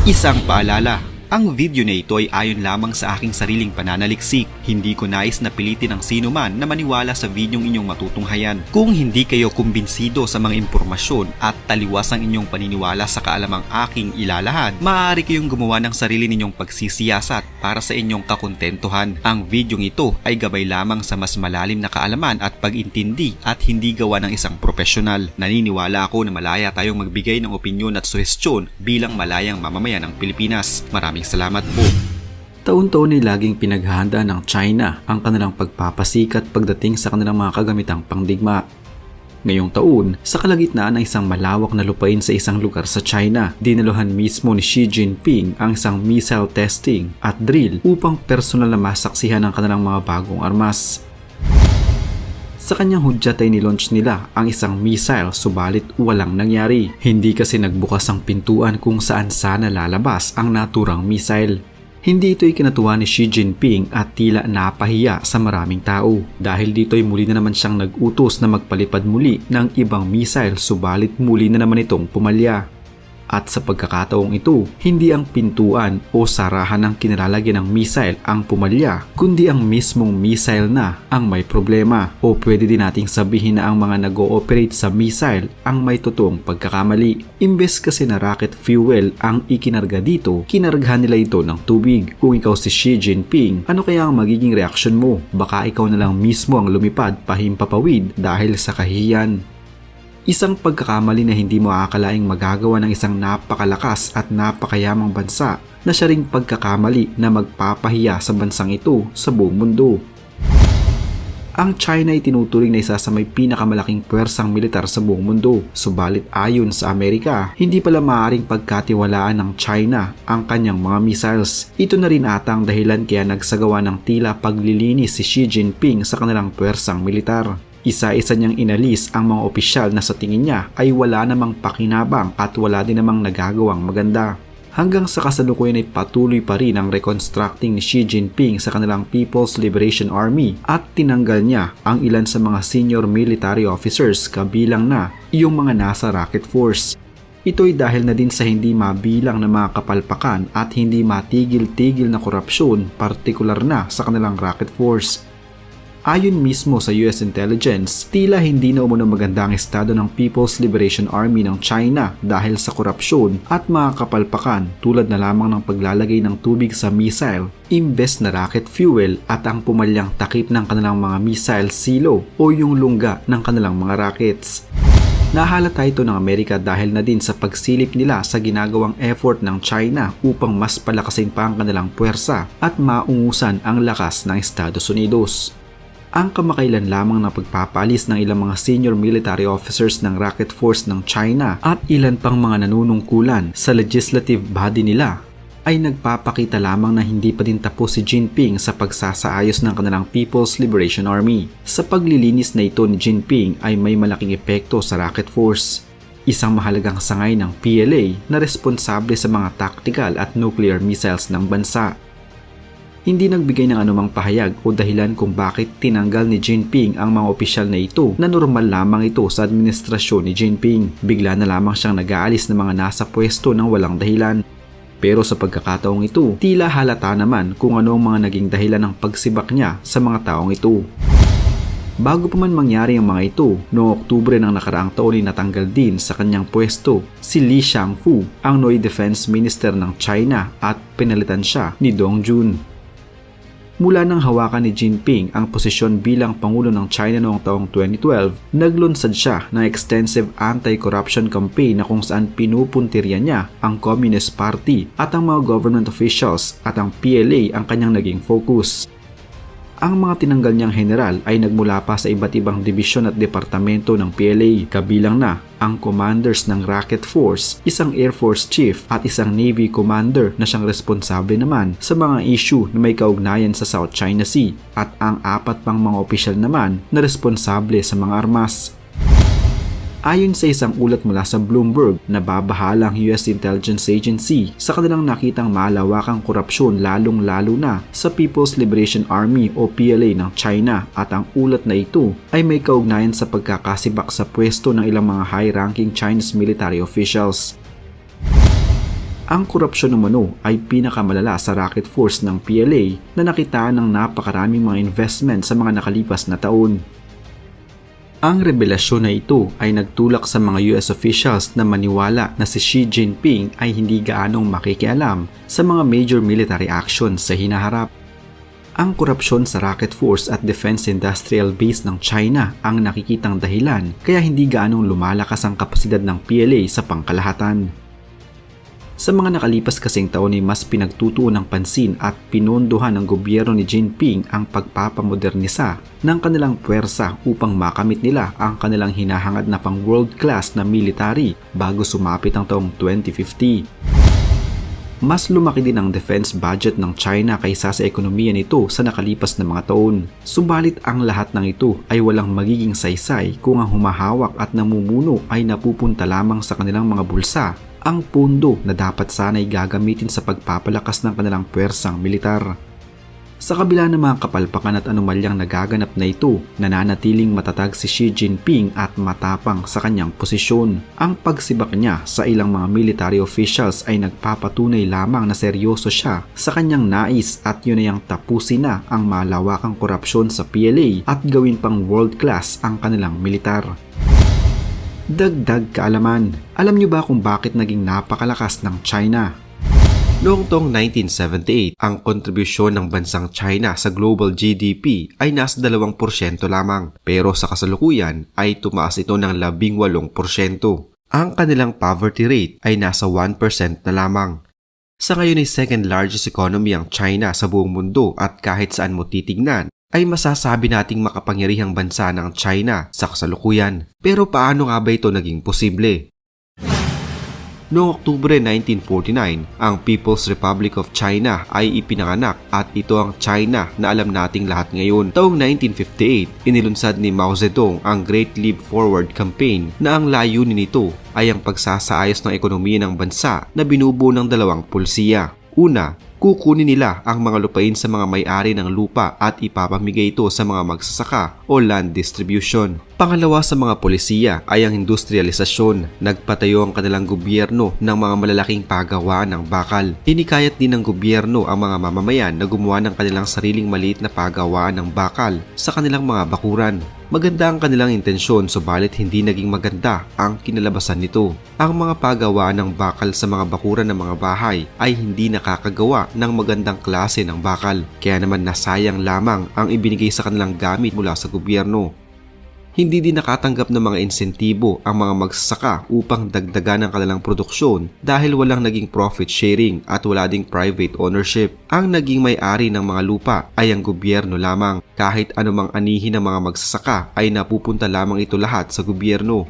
Isang paalala, ang video na ito ay ayon lamang sa aking sariling pananaliksik. Hindi ko nais na pilitin ang sino man na maniwala sa videong inyong matutunghayan. Kung hindi kayo kumbinsido sa mga impormasyon at taliwas ang inyong paniniwala sa kaalamang aking ilalahad, maaari kayong gumawa ng sarili ninyong pagsisiyasat para sa inyong kakontentuhan. Ang videong ito ay gabay lamang sa mas malalim na kaalaman at pag-intindi at hindi gawa ng isang profesional. Naniniwala ako na malaya tayong magbigay ng opinyon at suhestyon bilang malayang mamamayan ng Pilipinas. Maraming salamat po. Taon-taon ay laging pinaghahanda ng China ang kanilang pagpapasikat pagdating sa kanilang mga kagamitang pangdigma. Ngayong taon, sa kalagitnaan ng isang malawak na lupain sa isang lugar sa China, dinaluhan mismo ni Xi Jinping ang isang missile testing at drill upang personal na masaksihan ang kanilang mga bagong armas. Sa kanyang hudyat ay nilaunch nila ang isang missile subalit walang nangyari. Hindi kasi nagbukas ang pintuan kung saan sana lalabas ang naturang missile. Hindi ito ikinatuwa ni Xi Jinping at tila napahiya sa maraming tao. Dahil dito ay muli na naman siyang nag-utos na magpalipad muli ng ibang missile subalit muli na naman itong pumalya. At sa pagkakataong ito, hindi ang pintuan o sarahan ng kinilalagyan ng missile ang pumalya, kundi ang mismong missile na ang may problema. O pwede din nating sabihin na ang mga nag-ooperate sa missile ang may totoong pagkakamali. Imbes kasi na rocket fuel ang ikinarga dito, kinargahan nila ito ng tubig. Kung ikaw si Xi Jinping, ano kaya ang magiging reaksyon mo? Baka ikaw na lang mismo ang lumipad pahimpapawid dahil sa kahihiyan. Isang pagkakamali na hindi mo aakalaing magagawa ng isang napakalakas at napakayamang bansa na siya ring pagkakamali na magpapahiya sa bansang ito sa buong mundo. Ang China ay tinuturing na isa sa may pinakamalaking puwersang militar sa buong mundo. Subalit ayon sa Amerika, hindi pala maaaring pagkatiwalaan ng China ang kanyang mga missiles. Ito na rin ata ang dahilan kaya nagsagawa ng tila paglilinis si Xi Jinping sa kanilang puwersang militar. Isa-isa niyang inalis ang mga opisyal na sa tingin niya ay wala namang pakinabang at wala din namang nagagawang maganda. Hanggang sa kasalukuyan ay patuloy pa rin ang reconstructing ni Xi Jinping sa kanilang People's Liberation Army at tinanggal niya ang ilan sa mga senior military officers kabilang na iyong mga nasa Rocket Force. Ito'y dahil na din sa hindi mabilang na mga kapalpakan at hindi matigil-tigil na korupsyon, partikular na sa kanilang Rocket Force. Ayon mismo sa US Intelligence, tila hindi na umano maganda ang estado ng People's Liberation Army ng China dahil sa korupsyon at mga kapalpakan tulad na lamang ng paglalagay ng tubig sa missile imbes na rocket fuel at ang pumalyang takip ng kanilang mga missile silo o yung lungga ng kanilang mga rockets. Nahalata ito ng Amerika dahil na din sa pagsilip nila sa ginagawang effort ng China upang mas palakasin pa ang kanilang puwersa at maungusan ang lakas ng Estados Unidos. Ang kamakailan lamang na pagpapalis ng ilang mga senior military officers ng Rocket Force ng China at ilan pang mga nanunungkulan sa legislative body nila ay nagpapakita lamang na hindi pa din tapos si Jinping sa pagsasaayos ng kanilang People's Liberation Army. Sa paglilinis na ito ni Jinping ay may malaking epekto sa Rocket Force, isang mahalagang sangay ng PLA na responsable sa mga tactical at nuclear missiles ng bansa. Hindi nagbigay ng anumang pahayag o dahilan kung bakit tinanggal ni Jinping ang mga opisyal na ito na normal lamang ito sa administrasyon ni Jinping. Bigla na lamang siyang nag-aalis ng mga nasa pwesto ng walang dahilan. Pero sa pagkakataong ito, tila halata naman kung ano ang mga naging dahilan ng pagsibak niya sa mga taong ito. Bago pa man mangyari ang mga ito, noong Oktubre ng nakaraang taon ay natanggal din sa kanyang pwesto si Li Shangfu, ang Noi Defense Minister ng China at pinalitan siya ni Dong Jun. Mula nang hawakan ni Jinping ang posisyon bilang Pangulo ng China noong taong 2012, naglunsad siya ng extensive anti-corruption campaign na kung saan pinupuntirya niya ang Communist Party at ang mga government officials at ang PLA ang kanyang naging focus. Ang mga tinanggal niyang general ay nagmula pa sa iba't ibang dibisyon at departamento ng PLA, kabilang na ang commanders ng Rocket Force, isang Air Force Chief at isang Navy Commander na siyang responsable naman sa mga issue na may kaugnayan sa South China Sea at ang 4 pang mga opisyal naman na responsable sa mga armas. Ayon sa isang ulat mula sa Bloomberg, nababahala ang US Intelligence Agency sa kanilang nakitang malawakang korupsyon lalong-lalo na sa People's Liberation Army o PLA ng China at ang ulat na ito ay may kaugnayan sa pagkakasibak sa pwesto ng ilang mga high-ranking Chinese military officials. Ang korupsyon umano ay pinakamalala sa racket force ng PLA na nakitaan ng napakaraming mga investment sa mga nakalipas na taon. Ang revelasyon na ito ay nagtulak sa mga US officials na maniwala na si Xi Jinping ay hindi gaanong makikialam sa mga major military actions sa hinaharap. Ang korupsyon sa rocket force at defense industrial base ng China ang nakikitang dahilan kaya hindi gaanong lumalakas ang kapasidad ng PLA sa pangkalahatan. Sa mga nakalipas kasing taon ay mas pinagtutuon ng pansin at pinondohan ng gobyerno ni Jinping ang pagpapamodernisa ng kanilang puwersa upang makamit nila ang kanilang hinahangad na pang world-class na military bago sumapit ang taong 2050. Mas lumaki din ang defense budget ng China kaysa sa ekonomiya nito sa nakalipas na mga taon. Subalit ang lahat ng ito ay walang magiging saysay kung ang humahawak at namumuno ay napupunta lamang sa kanilang mga bulsa, ang pondo na dapat sana'y gagamitin sa pagpapalakas ng kanilang puwersang militar. Sa kabila ng mga kapalpakan at anomalyang nagaganap na ito, nananatiling matatag si Xi Jinping at matapang sa kanyang posisyon. Ang pagsibak niya sa ilang mga military officials ay nagpapatunay lamang na seryoso siya sa kanyang nais at yun ay ang tapusin na ang malawakang korupsyon sa PLA at gawin pang world class ang kanilang militar. Dagdag kaalaman, alam niyo ba kung bakit naging napakalakas ng China? Noong taong 1978, ang kontribusyon ng bansang China sa global GDP ay nasa 2% lamang, pero sa kasalukuyan ay tumaas ito ng 18%. Ang kanilang poverty rate ay nasa 1% na lamang. Sa ngayon ay second largest economy ang China sa buong mundo at kahit saan mo titignan, ay masasabi nating makapangyarihang bansa ng China sa kasalukuyan. Pero paano nga ba ito naging posible? Noong Oktubre 1949, ang People's Republic of China ay ipinanganak at ito ang China na alam nating lahat ngayon. Taong 1958, inilunsad ni Mao Zedong ang Great Leap Forward Campaign na ang layunin nito ay ang pagsasaayos ng ekonomiya ng bansa na binubuo ng dalawang pulsiya. Una, kukunin nila ang mga lupain sa mga may-ari ng lupa at ipapamigay ito sa mga magsasaka o land distribution. Pangalawa sa mga polisiya ay ang industrialisasyon. Nagpatayo ang kanilang gobyerno ng mga malalaking pagawaan ng bakal. Hinikayat din ng gobyerno ang mga mamamayan na gumawa ng kanilang sariling maliit na pagawaan ng bakal sa kanilang mga bakuran. Maganda ang kanilang intensyon subalit hindi naging maganda ang kinalabasan nito. Ang mga pagawaan ng bakal sa mga bakuran ng mga bahay ay hindi nakakagawa ng magandang klase ng bakal, kaya naman nasayang lamang ang ibinigay sa kanilang gamit mula sa gobyerno. Hindi din nakatanggap ng mga insentibo ang mga magsasaka upang dagdagan ang kanilang produksyon dahil walang naging profit sharing at wala ding private ownership. Ang naging may-ari ng mga lupa ay ang gobyerno lamang. Kahit anumang anihin ng mga magsasaka ay napupunta lamang ito lahat sa gobyerno.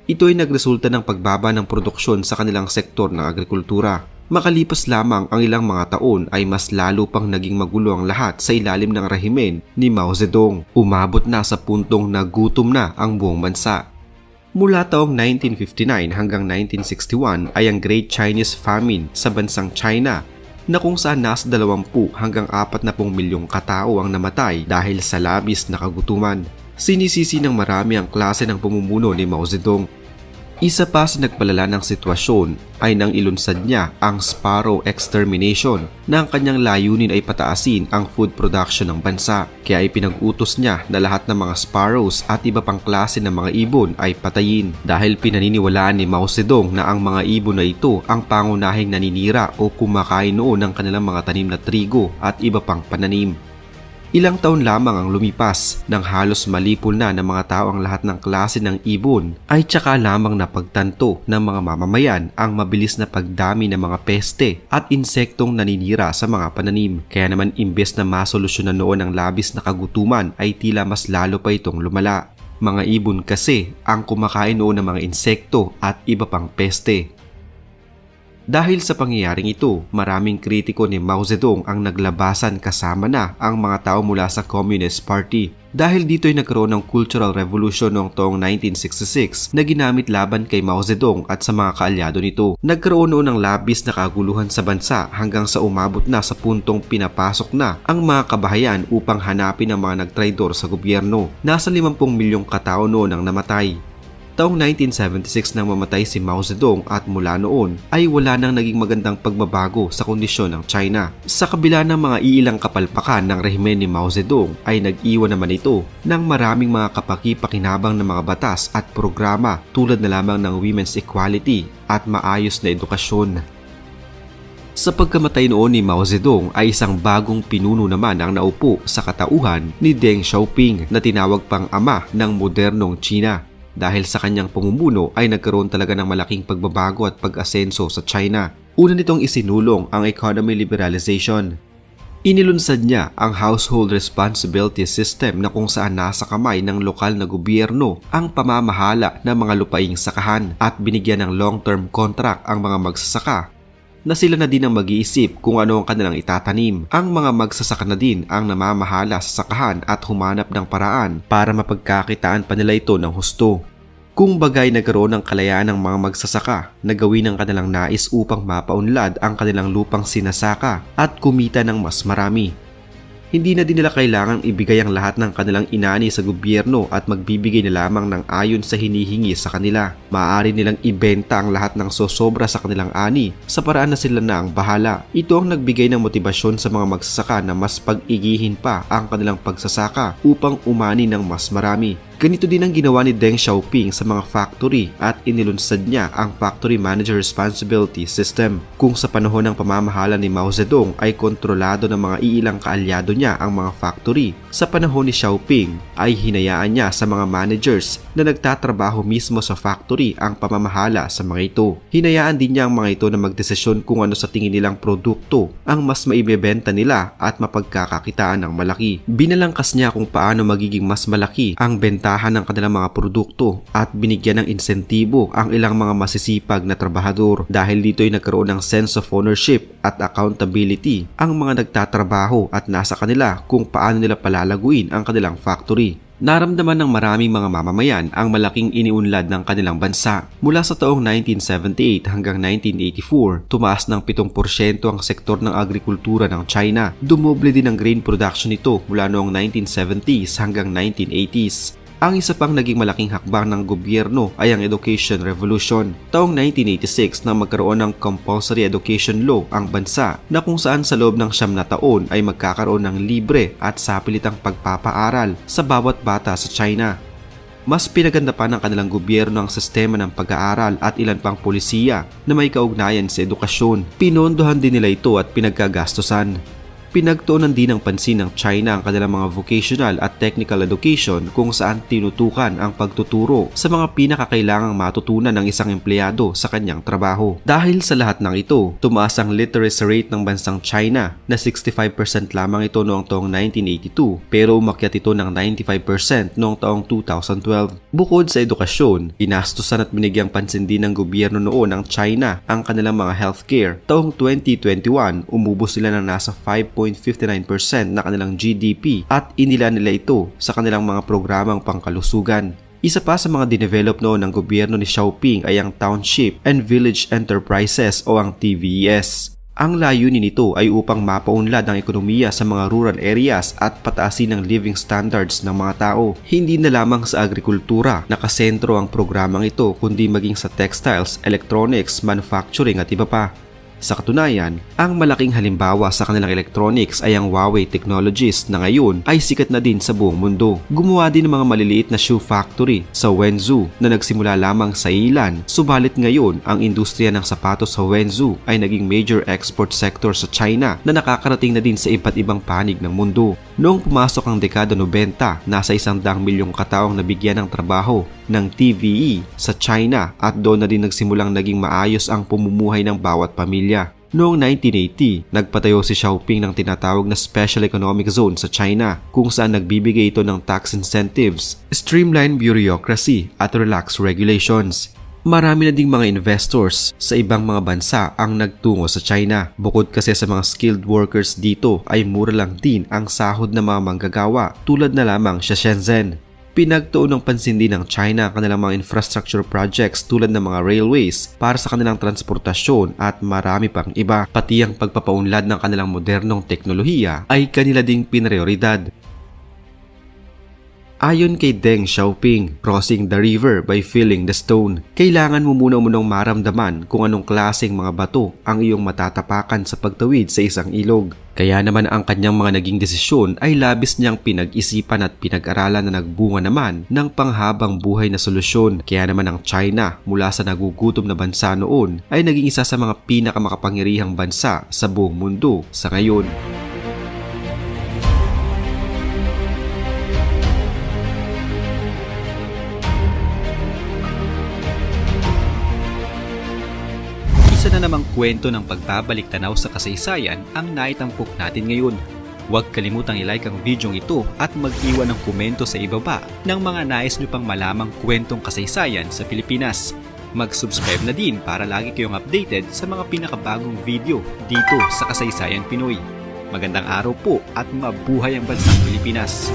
Ito ay nagresulta ng pagbaba ng produksyon sa kanilang sektor ng agrikultura. Makalipas lamang ang ilang mga taon ay mas lalo pang naging magulo ang lahat sa ilalim ng rehimen ni Mao Zedong. Umabot na sa puntong nagutom na ang buong bansa. Mula taong 1959 hanggang 1961 ay ang Great Chinese Famine sa bansang China na kung saan nasa 20 hanggang 40 milyong katao ang namatay dahil sa labis na kagutuman. Sinisisi ng marami ang klase ng pamumuno ni Mao Zedong. Isa pa sa nagpalala ng sitwasyon ay nang ilunsad niya ang Sparrow Extermination na ang kanyang layunin ay pataasin ang food production ng bansa. Kaya ipinag-utos niya na lahat ng mga sparrows at iba pang klase ng mga ibon ay patayin dahil pinaniniwalaan ni Mao Zedong na ang mga ibon na ito ang pangunahing naninira o kumakain noon ng kanilang mga tanim na trigo at iba pang pananim. Ilang taon lamang ang lumipas nang halos malipol na ng mga tao ang lahat ng klase ng ibon ay tsaka lamang napagtanto ng mga mamamayan ang mabilis na pagdami ng mga peste at insektong naninira sa mga pananim. Kaya naman imbes na masolusyonan noon ang labis na kagutuman ay tila mas lalo pa itong lumala. Mga ibon kasi ang kumakain noon ng mga insekto at iba pang peste. Dahil sa pangyayaring ito, maraming kritiko ni Mao Zedong ang naglabasan kasama na ang mga tao mula sa Communist Party. Dahil dito ay nagkaroon ng Cultural Revolution noong taong 1966 na ginamit laban kay Mao Zedong at sa mga kaalyado nito. Nagkaroon noon ng labis na kaguluhan sa bansa hanggang sa umabot na sa puntong pinapasok na ang mga kabahayan upang hanapin ang mga nagtraidor sa gobyerno. Nasa 50 milyong katao noon ang namatay. Taong 1976 nang mamatay si Mao Zedong at mula noon ay wala nang naging magandang pagbabago sa kondisyon ng China. Sa kabila ng mga iilang kapalpakan ng rehimen ni Mao Zedong ay nag-iwan naman ito ng maraming mga kapaki-pakinabang na mga batas at programa tulad na lamang ng women's equality at maayos na edukasyon. Sa pagkamatay noon ni Mao Zedong ay isang bagong pinuno naman ang naupo sa katauhan ni Deng Xiaoping na tinawag pang ama ng modernong China. Dahil sa kanyang pamumuno ay nagkaroon talaga ng malaking pagbabago at pag-asenso sa China. Una nitong isinulong ang economy liberalization. Inilunsad niya ang household responsibility system na kung saan nasa kamay ng lokal na gobyerno ang pamamahala ng mga lupaing sakahan at binigyan ng long-term contract ang mga magsasaka na sila na din ang mag-iisip kung ano ang kanilang itatanim. Ang mga magsasaka na din ang namamahala sa sakahan at humanap ng paraan para mapagkakitaan pa nila ito ng husto. Kung bagay nagkaroon ng kalayaan ng mga magsasaka na gawin ang kanilang nais upang mapaunlad ang kanilang lupang sinasaka at kumita ng mas marami. Hindi na din nila kailangang ibigay ang lahat ng kanilang inani sa gobyerno at magbibigay na lamang ng ayon sa hinihingi sa kanila. Maaari nilang ibenta ang lahat ng sosobra sa kanilang ani sa paraan na sila na ang bahala. Ito ang nagbigay ng motibasyon sa mga magsasaka na mas pag-igihin pa ang kanilang pagsasaka upang umani ng mas marami. Ganito din ang ginawa ni Deng Xiaoping sa mga factory at inilunsad niya ang Factory Manager Responsibility System. Kung sa panahon ng pamamahala ni Mao Zedong ay kontrolado ng mga iilang kaalyado niya ang mga factory, sa panahon ni Xiaoping ay hinayaan niya sa mga managers na nagtatrabaho mismo sa factory ang pamamahala sa mga ito. Hinayaan din niya ang mga ito na magdesisyon kung ano sa tingin nilang produkto ang mas maibebenta nila at mapagkakakitaan ng malaki. Binalangkas niya kung paano magiging mas malaki ang bentahan ng kanilang mga produkto at binigyan ng insentibo ang ilang mga masisipag na trabahador. Dahil dito ay nagkaroon ng sense of ownership at accountability ang mga nagtatrabaho at nasa kanila kung paano nila palalaguin ang kanilang factory. Naramdaman ng maraming mga mamamayan ang malaking iniunlad ng kanilang bansa. Mula sa taong 1978 hanggang 1984, tumaas ng 7% ang sektor ng agrikultura ng China. Dumoble din ang grain production nito mula noong 1970s hanggang 1980s. Ang isa pang naging malaking hakbang ng gobyerno ay ang Education Revolution. Taong 1986 nang magkaroon ng Compulsory Education Law ang bansa na kung saan sa loob ng 9 na taon ay magkakaroon ng libre at sapilitang pagpapaaral sa bawat bata sa China. Mas pinaganda pa ng kanilang gobyerno ang sistema ng pag-aaral at ilan pang polisiya na may kaugnayan sa edukasyon. Pinondohan din nila ito at pinagkagastusan. Pinagtuunan din ng pansin ng China ang kanilang mga vocational at technical education kung saan tinutukan ang pagtuturo sa mga pinakakailangang matutunan ng isang empleyado sa kanyang trabaho. Dahil sa lahat ng ito, tumaas ang literacy rate ng bansang China na 65% lamang ito noong taong 1982 pero umakyat ito ng 95% noong taong 2012. Bukod sa edukasyon, inastusan at binigyang pansin din ng gobyerno noon ng China ang kanilang mga healthcare. Taong 2021, umubos sila ng nasa 5.59% na kanilang GDP at inila nila ito sa kanilang mga programang pangkalusugan. Isa pa sa mga dinevelop noon ng gobyerno ni Xiaoping ay ang Township and Village Enterprises o ang TVES. Ang layunin nito ay upang mapaunlad ang ekonomiya sa mga rural areas at pataasin ang living standards ng mga tao. Hindi na lamang sa agrikultura nakasentro ang programang ito kundi maging sa textiles, electronics, manufacturing at iba pa. Sa katunayan, ang malaking halimbawa sa kanilang electronics ay ang Huawei Technologies na ngayon ay sikat na din sa buong mundo. Gumawa din ng mga maliliit na shoe factory sa Wenzhou na nagsimula lamang sa ilan, subalit ngayon ang industriya ng sapatos sa Wenzhou ay naging major export sector sa China na nakakarating na din sa iba't ibang panig ng mundo. Noong pumasok ang dekada 90, nasa 100 milyong kataong nabigyan ng trabaho ng TVE sa China at doon na din nagsimulang naging maayos ang pumumuhay ng bawat pamilya. Noong 1980, nagpatayo si Xiaoping ng tinatawag na Special Economic Zone sa China kung saan nagbibigay ito ng tax incentives, streamlined bureaucracy at relaxed regulations. Marami na ding mga investors sa ibang mga bansa ang nagtungo sa China. Bukod kasi sa mga skilled workers dito ay mura lang din ang sahod ng mga manggagawa tulad na lamang sa Shenzhen. Pinagtuon ng pansin din ng China ang kanilang mga infrastructure projects tulad ng mga railways para sa kanilang transportasyon at marami pang iba. Pati ang pagpapaunlad ng kanilang modernong teknolohiya ay kanila ding pinrioridad. Ayon kay Deng Xiaoping, crossing the river by feeling the stone. Kailangan mo munang maramdaman kung anong klaseng mga bato ang iyong matatapakan sa pagtawid sa isang ilog. Kaya naman ang kanyang mga naging desisyon ay labis niyang pinag-isipan at pinag-aralan na nagbunga naman ng panghabang buhay na solusyon. Kaya naman ang China, mula sa nagugutom na bansa noon, ay naging isa sa mga pinakamakapangyarihang bansa sa buong mundo sa ngayon. Isa na namang kwento ng pagbabalik tanaw sa kasaysayan ang naitampok natin ngayon. Huwag kalimutang i-like ang video ito at mag-iwan ng komento sa ibaba ng mga nais nyo pang malamang kwentong kasaysayan sa Pilipinas. Mag-subscribe na din para lagi kayong updated sa mga pinakabagong video dito sa Kasaysayan Pinoy. Magandang araw po at mabuhay ang bansang Pilipinas!